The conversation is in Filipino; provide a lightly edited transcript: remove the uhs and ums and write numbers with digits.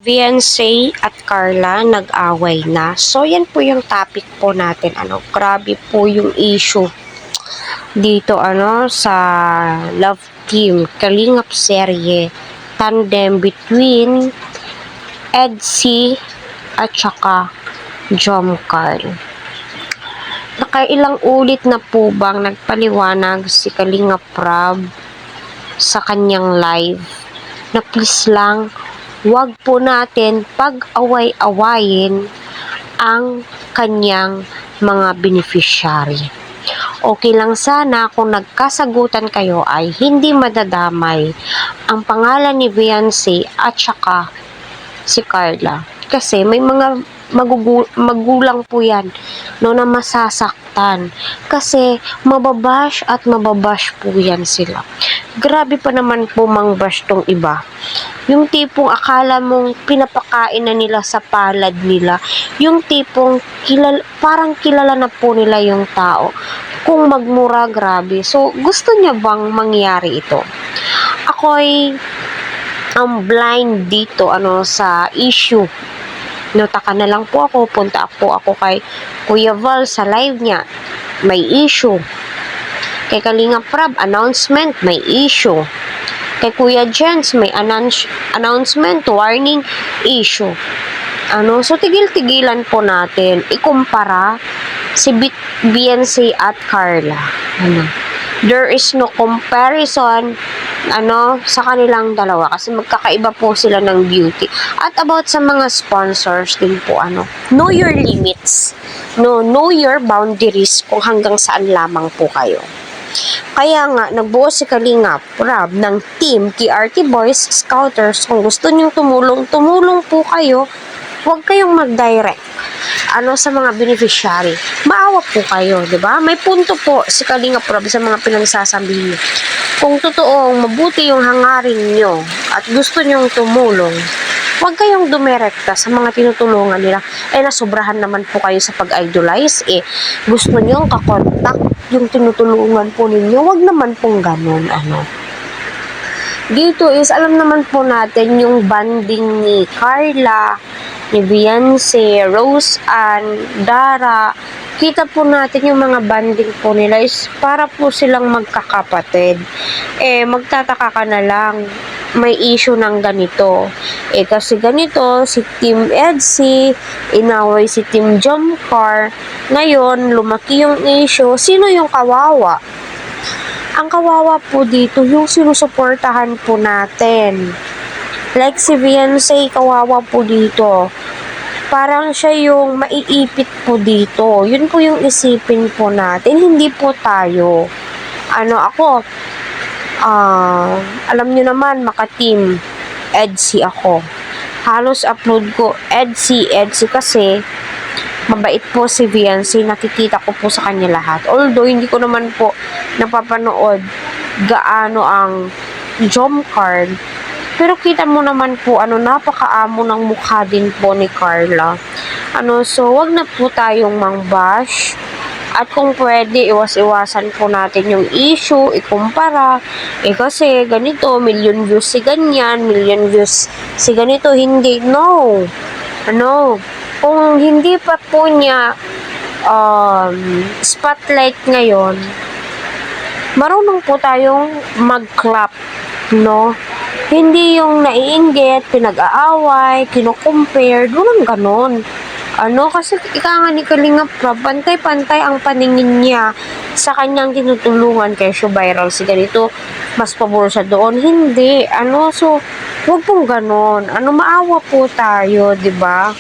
Beyonce at Carla nag-away na. So, yan po yung topic po natin. Grabe po yung issue dito, sa Love Team, Kalingap serye, tandem between Edsy at saka Jomcar. Nakailang ulit na po bang nagpaliwanag si Kalingap Rab sa kanyang live na please lang, wag po natin pag-away-awayin ang kanyang mga beneficiary. Okay lang sana kung nagkasagutan kayo ay hindi madadamay ang pangalan ni Beyonce at saka si Carla. Kasi may mga magulang po yan na masasaktan. Kasi mababash at mababash po yan sila. Grabe pa naman po mangbash tong iba. Yung tipong akala mong pinapakain na nila sa palad nila. Yung tipong parang kilala na po nila yung tao. Kung magmura, grabe. So, gusto niya bang mangyari ito? Ako'y ang blind dito sa issue. Notaka na lang po ako, punta po ako kay Kuya Val sa live niya. May issue. Kay Kalingap Rab, announcement, may issue. Kay Kuya Jens, may announcement, warning, issue. So tigil-tigilan po natin. Ikumpara si Beyonce at Carla. There is no comparison sa kanilang dalawa kasi magkakaiba po sila ng beauty. At about sa mga sponsors din po, know your limits. Know your boundaries kung hanggang saan lamang po kayo. Kaya nga, nagbuo si Kalingap Rab ng team KRT Boys Scouters. Kung gusto niyong tumulong po kayo. Huwag kayong mag-direct sa mga beneficiary. Maawa po kayo, di ba? May punto po si Kalingap Rab sa mga pinagsasabi niyo. Kung totoong mabuti yung hangarin niyo at gusto niyong tumulong, huwag kayong dumirekta sa mga tinutulungan nila. Nasobrahan naman po kayo sa pag-idolize. Gusto niyong kakontak yung tinutulungan po ninyo. Huwag naman pong ganun, Dito is, alam naman po natin yung banding ni Carla, ni Beyonce, Rose Ann, Dara. Kita po natin yung mga banding po nila is para po silang magkakapatid. Magtataka ka na lang, may issue ng ganito. Kasi ganito, si Team Edsy, inaway si Team Jomcar. Ngayon, lumaki yung issue. Sino yung kawawa? Ang kawawa po dito, yung sinusuportahan po natin. Like si Beyonce, kawawa po dito. Parang siya yung maiipit po dito. Yun po yung isipin po natin. Hindi po tayo. Ako, alam nyo naman, maka-team Edsy ako. Halos upload ko Edsy kasi mabait po si Beyonce, nakikita ko po sa kanya lahat. Although, hindi ko naman po napapanood gaano ang Jomcar. Pero kita mo naman po, napakaamo ng mukha din po ni Carla. So, wag na po tayong mangbash. At kung pwede, iwas-iwasan po natin yung issue, ikumpara. Kasi ganito, million views si ganyan, million views si ganito, hindi. No. Kung hindi pa po niya spotlight ngayon, marunong po tayong mag-clap, Hindi yung naiinggit, pinag-aaway, kinukompare, walang ganon. Kasi ika nga ni Kalingap Rab, pantay-pantay ang paningin niya sa kanyang tinutulungan kay viral si ganito, mas pabor siya doon. Hindi, so, wag pong ganon. Maawa po tayo, di ba?